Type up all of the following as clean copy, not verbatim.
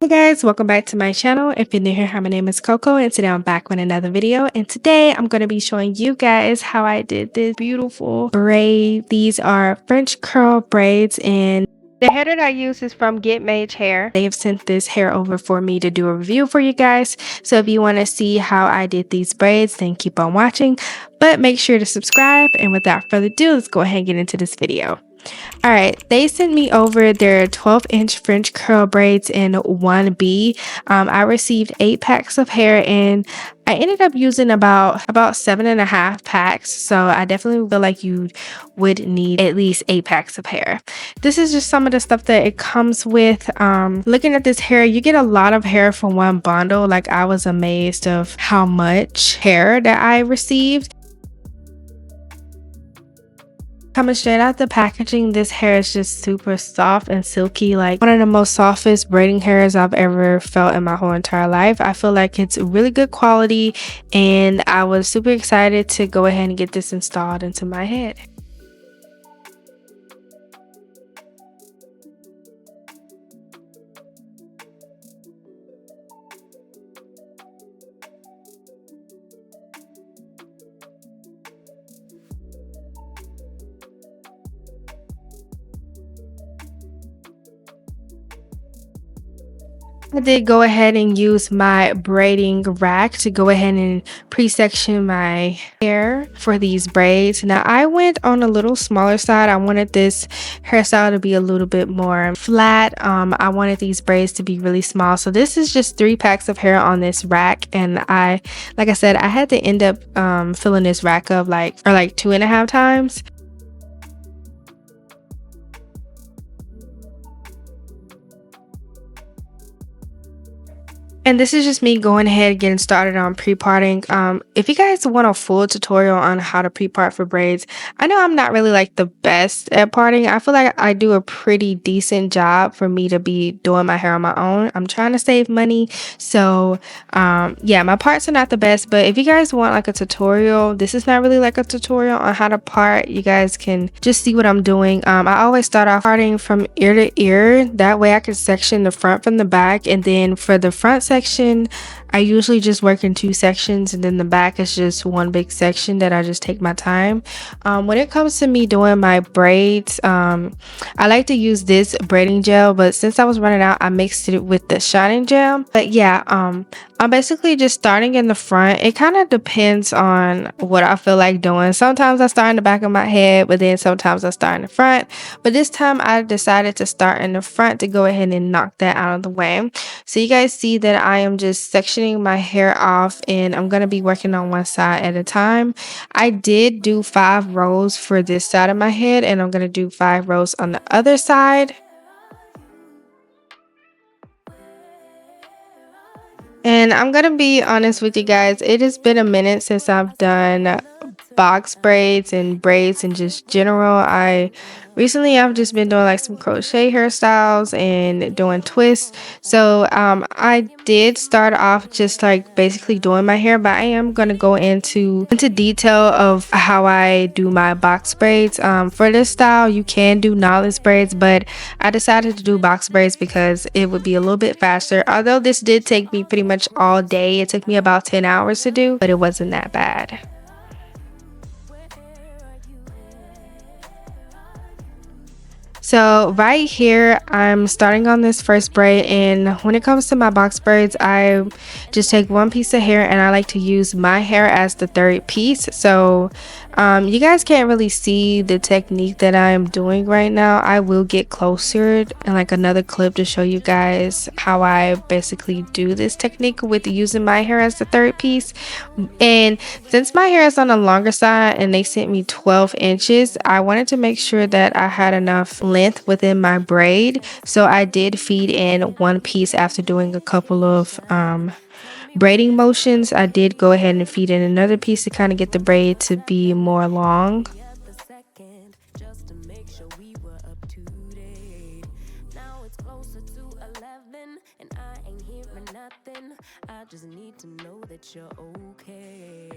Hey guys, welcome back to my channel. If you're new here, hi, my name is Coco and today I'm back with another video, and today I'm going to be showing you guys how I did this beautiful braid. These are French curl braids, and the hair that I use is from GetMaige Hair. They have sent this hair over for me to do a review for you guys, so if you want to see how I did these braids, then keep on watching, but make sure to subscribe. And without further ado, let's go ahead and get into this video. Alright, they sent me over their 12-inch French curl braids in 1B. I received 8 packs of hair, and I ended up using about 7.5 packs. So I definitely feel like you would need at least 8 packs of hair. This is just some of the stuff that it comes with. Looking at this hair, you get a lot of hair from one bundle. Like, I was amazed of how much hair that I received. Coming straight out the packaging, this hair is just super soft and silky, like one of the most softest braiding hairs I've ever felt in my whole entire life. I feel like it's really good quality, and I was super excited to go ahead and get this installed into my head. I did go ahead and use my braiding rack to go ahead and pre-section my hair for these braids. Now, I went on a little smaller side. I wanted this hairstyle to be a little bit more flat. I wanted these braids to be really small. So this is just 3 packs of hair on this rack, and like I said, I had to end up filling this rack up like 2.5 times. And this is just me going ahead getting started on pre-parting. If you guys want a full tutorial on how to pre-part for braids, I know I'm not really like the best at parting. I feel like I do a pretty decent job for me to be doing my hair on my own. I'm trying to save money, so yeah, my parts are not the best. But if you guys want like a tutorial, this is not really like a tutorial on how to part. You guys can just see what I'm doing. I always start off parting from ear to ear. That way I can section the front from the back, and then for the front section, I usually just work in 2 sections, and then the back is just one big section that I just take my time. When it comes to me doing my braids, I like to use this braiding gel, but since I was running out, I mixed it with the shining gel. But yeah, I'm basically just starting in the front. It kind of depends on what I feel like doing. Sometimes I start in the back of my head, but then sometimes I start in the front. But this time I decided to start in the front to go ahead and knock that out of the way. So you guys see that I am just sectioning my hair off, and I'm going to be working on one side at a time. I did do 5 rows for this side of my head, and I'm going to do 5 rows on the other side. And I'm gonna be honest with you guys, it has been a minute since I've done box braids and braids in just general. I've just been doing like some crochet hairstyles and doing twists. So I did start off just like basically doing my hair, but I am gonna go into detail of how I do my box braids. For this style, you can do knotless braids, but I decided to do box braids because it would be a little bit faster. Although this did take me pretty much all day. It took me about 10 hours to do, but it wasn't that bad. So right here, I'm starting on this first braid, and when it comes to my box braids, I just take one piece of hair and I like to use my hair as the third piece. So you guys can't really see the technique that I'm doing right now. I will get closer and like another clip to show you guys how I basically do this technique with using my hair as the third piece. And since my hair is on the longer side and they sent me 12 inches, I wanted to make sure that I had enough length within my braid. So I did feed in one piece after doing a couple of braiding motions. I did go ahead and feed in another piece to kind of get the braid to be more long. I just need to know that you're okay.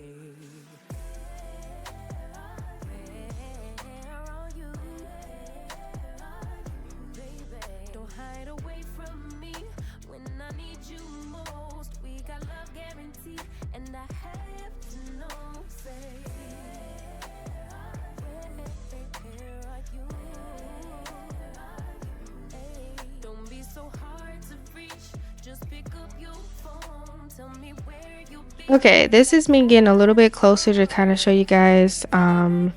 Okay, this is me getting a little bit closer to kind of show you guys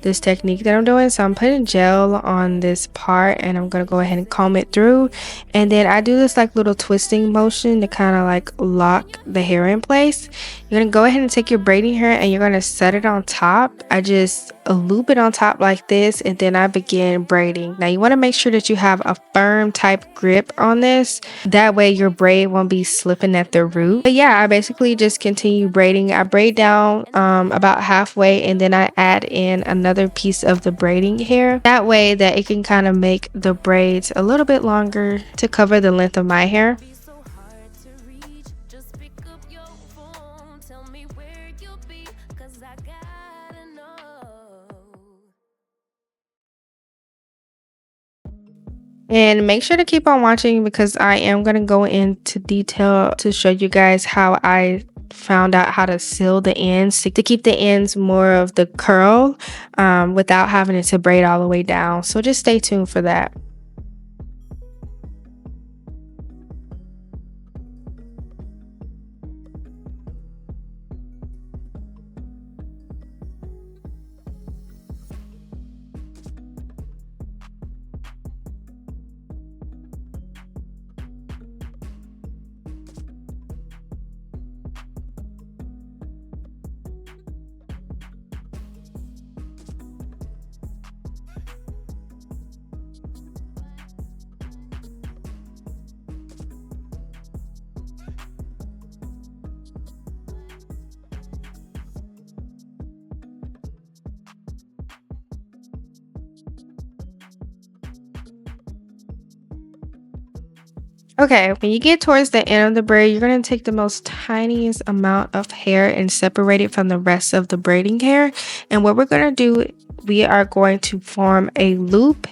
this technique that I'm doing. So I'm putting gel on this part and I'm gonna go ahead and comb it through, and then I do this like little twisting motion to kind of like lock the hair in place. You're gonna go ahead and take your braiding hair and you're gonna set it on top. I just loop it on top like this, and then I begin braiding. Now you want to make sure that you have a firm type grip on this, that way your braid won't be slipping at the root. But yeah, I basically just continue braiding. I braid down about halfway, and then I add in another piece of the braiding hair, that way that it can kind of make the braids a little bit longer to cover the length of my hair. And make sure to keep on watching because I am going to go into detail to show you guys how I found out how to seal the ends to keep the ends more of the curl without having it to braid all the way down. So just stay tuned for that. Okay, when you get towards the end of the braid, you're going to take the most tiniest amount of hair and separate it from the rest of the braiding hair. And what we're going to do, we are going to form a loop.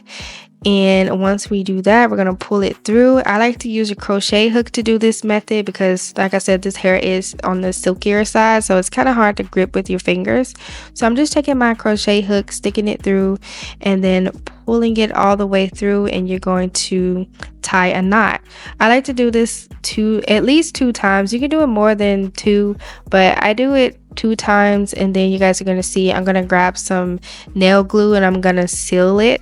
And once we do that, we're going to pull it through. I like to use a crochet hook to do this method because, like I said, this hair is on the silkier side, so it's kind of hard to grip with your fingers. So I'm just taking my crochet hook, sticking it through, and then pulling it all the way through, and you're going to tie a knot. I like to do this at least 2 times. You can do it more than 2, but I do it 2 times, and then you guys are going to see I'm going to grab some nail glue and I'm going to seal it.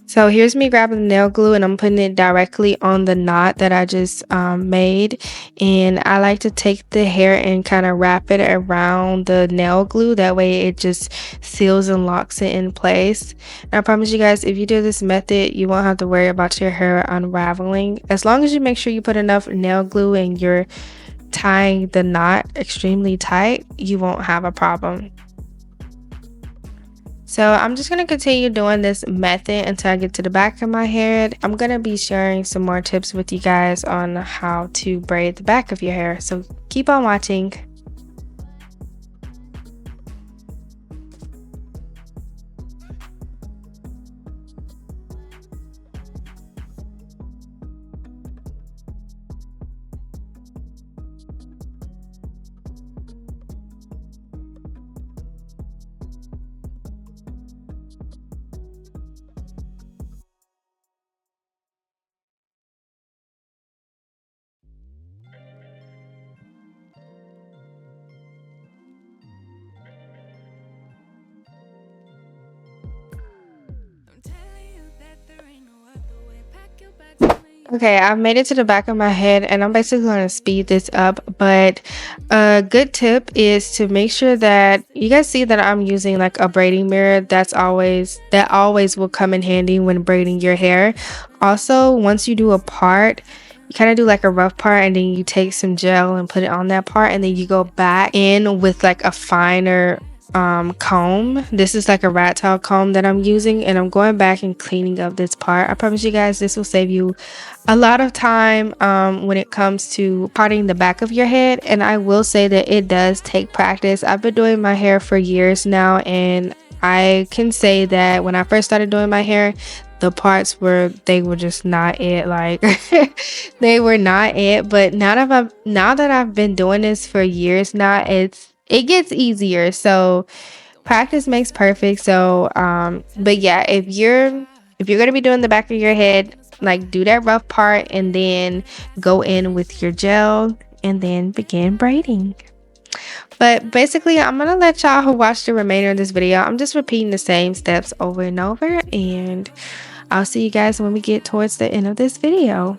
So here's me grabbing the nail glue and I'm putting it directly on the knot that I just made. And I like to take the hair and kind of wrap it around the nail glue. That way it just seals and locks it in place. And I promise you guys, if you do this method, you won't have to worry about your hair unraveling. As long as you make sure you put enough nail glue and you're tying the knot extremely tight, you won't have a problem. So I'm just going to continue doing this method until I get to the back of my head. I'm going to be sharing some more tips with you guys on how to braid the back of your hair. So keep on watching. Okay, I've made it to the back of my head and I'm basically going to speed this up, but a good tip is to make sure that you guys see that I'm using like a braiding mirror. That always will come in handy when braiding your hair. Also, once you do a part, you kind of do like a rough part and then you take some gel and put it on that part, and then you go back in with like a finer comb. This is like a rat tail comb that I'm using, and I'm going back and cleaning up this part. I promise you guys this will save you a lot of time when it comes to parting the back of your head. And I will say that it does take practice. I've been doing my hair for years now, and I can say that when I first started doing my hair, the parts were they were just not it. Like they were not it. But now that I've been doing this for years now, it gets easier. So practice makes perfect. So but yeah, if you're gonna be doing the back of your head, like do that rough part and then go in with your gel and then begin braiding. But basically, I'm gonna let y'all who watch the remainder of this video. I'm just repeating the same steps over and over, and I'll see you guys when we get towards the end of this video.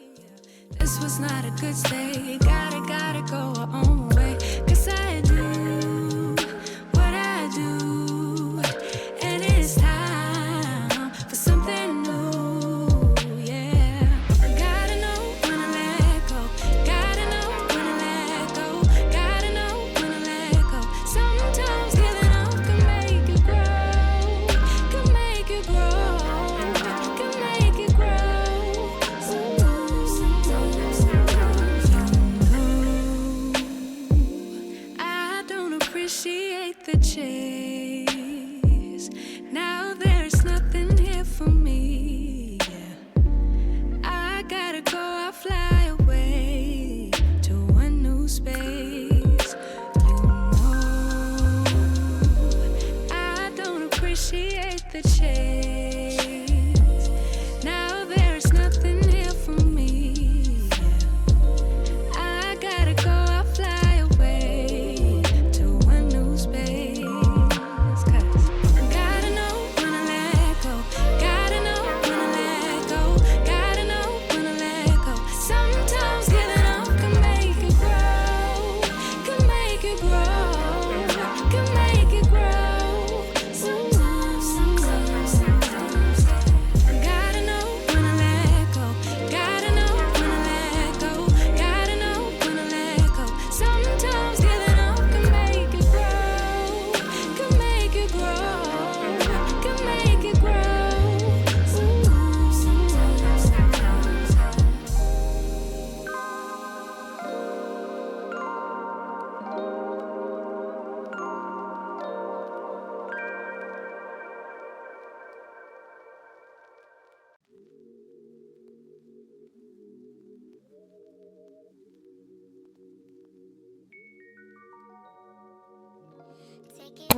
This was not a good stay. Gotta go our own way. 'Cause I do what I do, and it's time for something new. Yeah, gotta know when to let go. Gotta know when to let go. Gotta know when to let go. Sometimes giving up can make you grow. Can make you grow. Can make you grow. I don't appreciate the chase. Now there's nothing here for me. I gotta go, I'll fly away to a new space. You know, I don't appreciate the chase. Now there's nothing here for me. I gotta go, I'll fly away to a new space. 'Cause gotta know when to let go. Gotta know when to let go. Gotta know when to let go. Sometimes giving up can make you grow. Can make you grow. Can make you grow. Sometimes. Gotta know when to let go. Gotta know when to let go. Gotta know when to let go. Sometimes giving up can make you grow. Can make you grow. Can make you grow.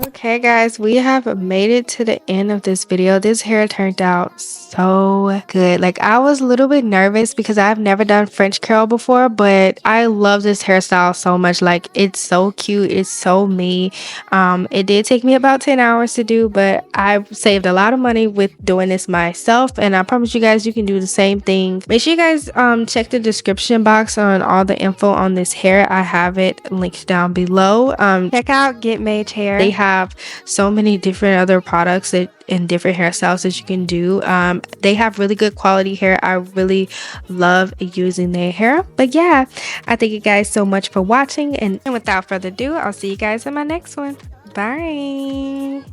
Okay guys, we have made it to the end of this video. This hair turned out so good. Like I was a little bit nervous because I've never done French curl before, but I love this hairstyle so much. Like it's so cute, it's so me. It did take me about 10 hours to do, but I've saved a lot of money with doing this myself, and I promise you guys you can do the same thing. Make sure you guys check the description box on all the info on this hair. I have it linked down below. Check out GetMaige Hair. They have so many different other products and different hairstyles that you can do. They have really good quality hair. I really love using their hair. But yeah, I thank you guys so much for watching, and without further ado, I'll see you guys in my next one. Bye.